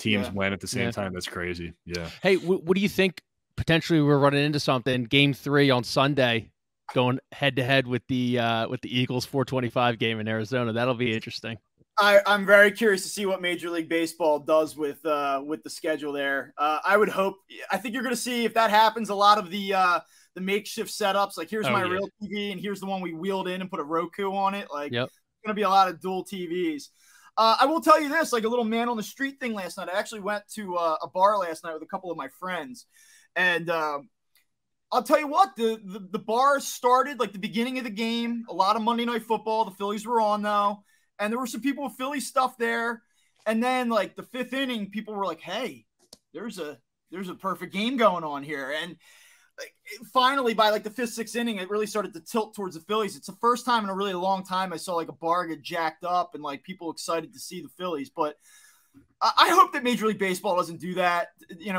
teams win at the same time. That's crazy. Yeah. Hey, what do you think? Potentially, we're running into something. Game 3 on Sunday, going head to head with the Eagles 425 game in Arizona. That'll be interesting. I'm very curious to see what Major League Baseball does with the schedule there. I think you're going to see, if that happens, a lot of the makeshift setups. Like, here's my real TV, and here's the one we wheeled in and put a Roku on it. Like, it's going to be a lot of dual TVs. I will tell you this, like a little man on the street thing last night. I actually went to a bar last night with a couple of my friends, and I'll tell you what, the bar started like the beginning of the game. A lot of Monday Night Football. The Phillies were on though. And there were some people with Philly stuff there. And then like the 5th inning, people were like, hey, there's a perfect game going on here. And like, finally by like the 5th, 6th inning, it really started to tilt towards the Phillies. It's the first time in a really long time I saw like a bar get jacked up and like people excited to see the Phillies. But I hope that Major League Baseball doesn't do that,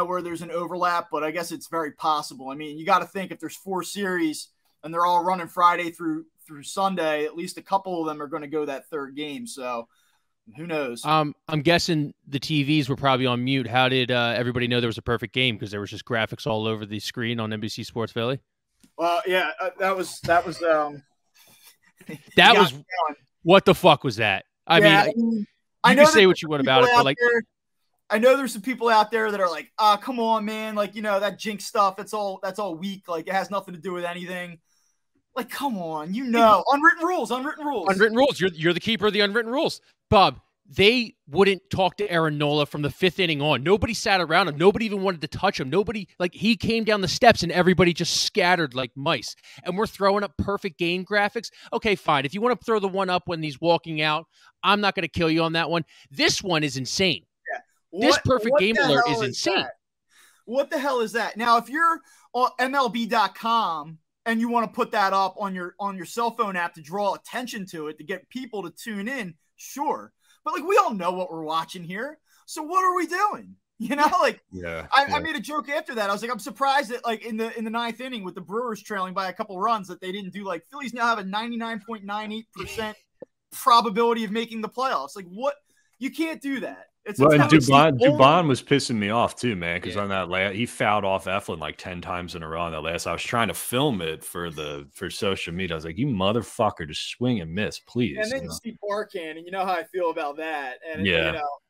where there's an overlap, but I guess it's very possible. I mean, you got to think if there's 4 series and they're all running Friday through Sunday, at least a couple of them are going to go that 3rd game. So who knows? I'm guessing the TVs were probably on mute. How did everybody know there was a perfect game? Because there was just graphics all over the screen on NBC Sports Philly. Well, yeah, that was what the fuck was that? I mean, I know, say what you want about it, but like, I know there's some people out there that are like, come on, man. Like, that jinx stuff, that's all weak. Like, it has nothing to do with anything. Like, come on, unwritten rules. Unwritten rules. You're the keeper of the unwritten rules. Bob, they wouldn't talk to Aaron Nola from the 5th inning on. Nobody sat around him. Nobody even wanted to touch him. Nobody, like, he came down the steps and everybody just scattered like mice. And we're throwing up perfect game graphics. Okay, fine. If you want to throw the one up when he's walking out, I'm not going to kill you on that one. This one is insane. Yeah. This perfect game alert is insane. What the hell is that? Now, if you're on MLB.com, and you want to put that up on your cell phone app to draw attention to it, to get people to tune in, sure. But like, we all know what we're watching here. So what are we doing? I made a joke after that. I was like, I'm surprised that like in the 9th inning with the Brewers trailing by a couple runs that they didn't do, like, Phillies now have a 99.98% probability of making the playoffs. Like, what? You can't do that. Dubon was pissing me off too, man, because on that he fouled off Eflin like 10 times in a row on that last. I was trying to film it for social media. I was like, you motherfucker, just swing and miss, please. And then you see Barkan, and you know how I feel about that. And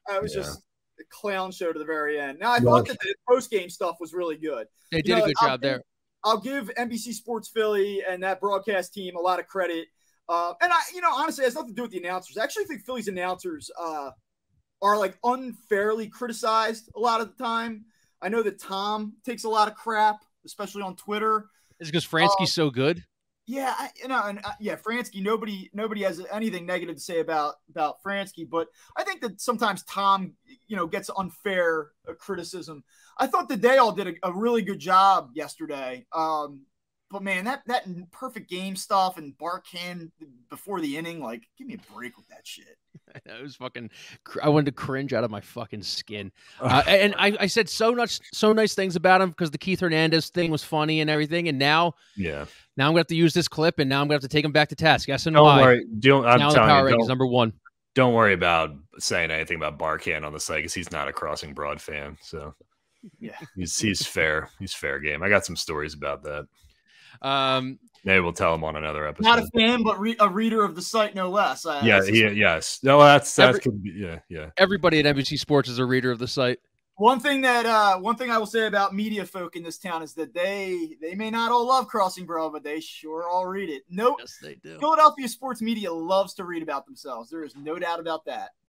I was just a clown show to the very end. Now, I thought that the post-game stuff was really good. They did a good job there. I'll give NBC Sports Philly and that broadcast team a lot of credit. And honestly, it has nothing to do with the announcers. I actually think Phillies announcers are like unfairly criticized a lot of the time. I know that Tom takes a lot of crap, especially on Twitter. Is it because Fransky's so good? Yeah, Fransky. Nobody has anything negative to say about Fransky, but I think that sometimes Tom, gets unfair criticism. I thought that they all did a really good job yesterday. But man, that perfect game stuff and Barkan before the inning, like, give me a break with that shit. It was fucking. I wanted to cringe out of my fucking skin. And I said so nice things about him because the Keith Hernandez thing was funny and everything. And now I'm gonna have to use this clip, and now I'm gonna have to take him back to task. Yes and no. Don't worry. I'm telling you, number 1. Don't worry about saying anything about Barkan on the site because he's not a Crossing Broad fan. So yeah, he's fair. He's fair game. I got some stories about that. Maybe we'll tell him on another episode. Not a fan, but a reader of the site, no less. Yes. No, that's could be, yeah. Everybody at NBC Sports is a reader of the site. One thing I will say about media folk in this town is that they may not all love Crossing Broad, but they sure all read it. Nope. Yes, they do. Philadelphia sports media loves to read about themselves. There is no doubt about that.